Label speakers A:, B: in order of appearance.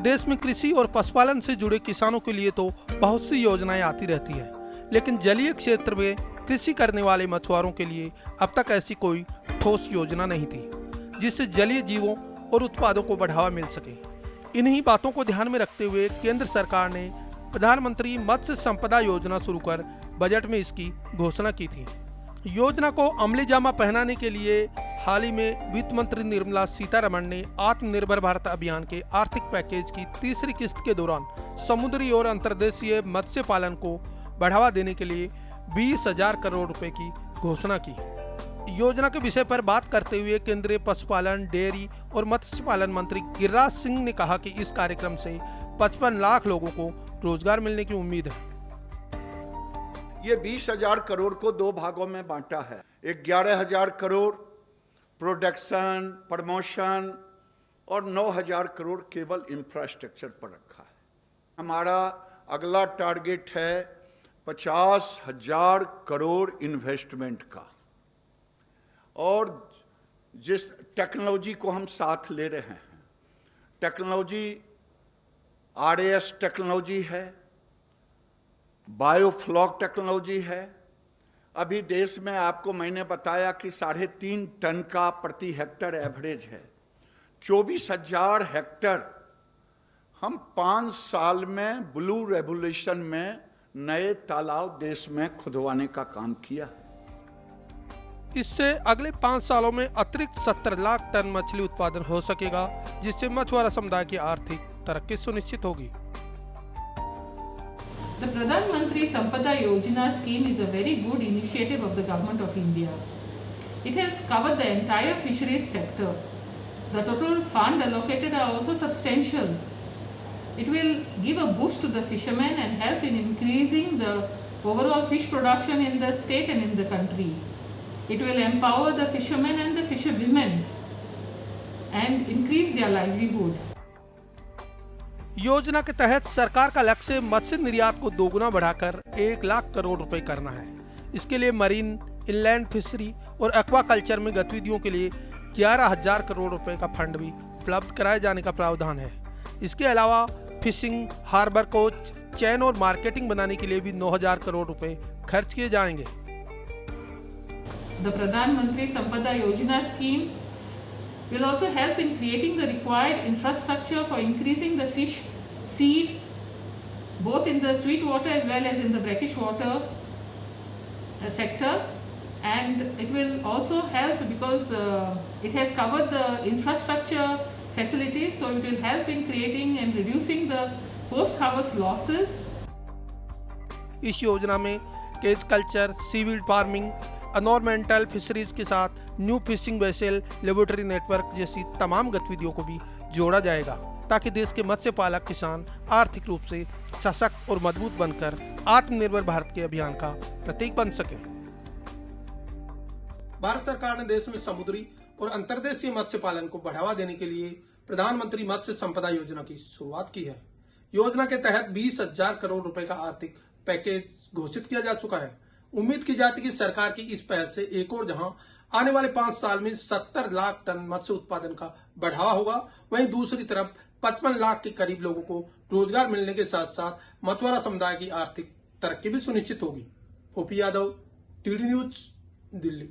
A: देश में कृषि और पशुपालन से जुड़े किसानों के लिए तो बहुत सी योजनाएं आती रहती है, लेकिन जलीय क्षेत्र में कृषि करने वाले मछुआरों के लिए अब तक ऐसी कोई ठोस योजना नहीं थी जिससे जलीय जीवों और उत्पादों को बढ़ावा मिल सके। इन्हीं बातों को ध्यान में रखते हुए केंद्र सरकार ने प्रधानमंत्री मत्स्य संपदा योजना शुरू कर बजट में इसकी घोषणा की थी। योजना को अमली जामा पहनाने के लिए हाल ही में वित्त मंत्री निर्मला सीतारमण ने आत्मनिर्भर भारत अभियान के आर्थिक पैकेज की तीसरी किस्त के दौरान समुद्री और अंतर्देशीय मत्स्य पालन को बढ़ावा देने के लिए 20,000 करोड़ रुपए की घोषणा की। योजना के विषय पर बात करते हुए केंद्रीय पशुपालन, डेयरी और मत्स्य पालन मंत्री गिरिराज सिंह ने कहा कि इस कार्यक्रम से 55 लाख लोगों को रोजगार मिलने की उम्मीद है।
B: ये 20,000 करोड़ को दो भागों में बांटा है। 11,000 करोड़ प्रोडक्शन, प्रमोशन और 9,000 करोड़ केवल इंफ्रास्ट्रक्चर पर रखा है। हमारा अगला टारगेट है 50,000 करोड़ इन्वेस्टमेंट का। और जिस टेक्नोलॉजी को हम साथ ले रहे हैं, टेक्नोलॉजी RAS टेक्नोलॉजी है, बायोफ्लॉक टेक्नोलॉजी है। अभी देश में आपको मैंने बताया कि 3.5 टन का प्रति हेक्टर एवरेज है। 24,000 हेक्टर हम 5 साल में ब्लू रेवोल्यूशन में नए तालाब देश में खुदवाने का काम किया।
A: इससे अगले 5 सालों में अतिरिक्त 70 लाख टन मछली उत्पादन हो सकेगा, जिससे मछुआरा समुदाय की आर्थिक तरक्की सुनिश्चित होगी।
C: The Pradhan Mantri Sampada Yojana scheme is a very good initiative of the Government of India. It has covered the entire fisheries sector. The total fund allocated are also substantial. It will give a boost to the fishermen and help in increasing the overall fish production in the state and in the country. It will empower the fishermen and the fisherwomen and increase their livelihood.
A: योजना के तहत सरकार का लक्ष्य मत्स्य निर्यात को दोगुना बढ़ाकर 1 लाख करोड़ रुपए करना है। इसके लिए मरीन, इनलैंड फिशरी और एक्वाकल्चर में गतिविधियों के लिए 11,000 करोड़ रुपए का फंड भी उपलब्ध कराए जाने का प्रावधान है। इसके अलावा फिशिंग, हार्बर कोच, चैन और मार्केटिंग बनाने के लिए भी 9,000 करोड़ रुपए खर्च किए जाएंगे।
C: The Pradhan Mantri Sampada Yojana scheme will also help in creating the required infrastructure for increasing the fish seed both in the sweet water as well as in the brackish water sector, and it will also help because it has covered the infrastructure facilities, so it will help in creating and reducing the post harvest losses.
A: इस योजना में cage culture, seaweed farming, ornamental fisheries के साथ new fishing vessel, laboratory network जैसी तमाम गतिविधियों को भी जोड़ा जाएगा, ताकि देश के मत्स्य पालक किसान आर्थिक रूप से सशक्त और मजबूत बनकर आत्मनिर्भर भारत के अभियान का प्रतीक बन सके। भारत सरकार ने देश में समुद्री और अंतर्देशीय मत्स्य पालन को बढ़ावा देने के लिए प्रधानमंत्री मत्स्य संपदा योजना की शुरुआत की है। योजना के तहत 20,000 करोड़ रुपए का आर्थिक पैकेज घोषित किया जा चुका है। उम्मीद की जाती है कि सरकार की इस पहल से एक और जहां आने वाले 5 साल में 70 लाख टन मत्स्य उत्पादन का बढ़ावा होगा, वहीं दूसरी तरफ 55 लाख के करीब लोगों को रोजगार मिलने के साथ साथ मछुआरा समुदाय की आर्थिक तरक्की भी सुनिश्चित होगी। OP Yadav, TD news, Delhi.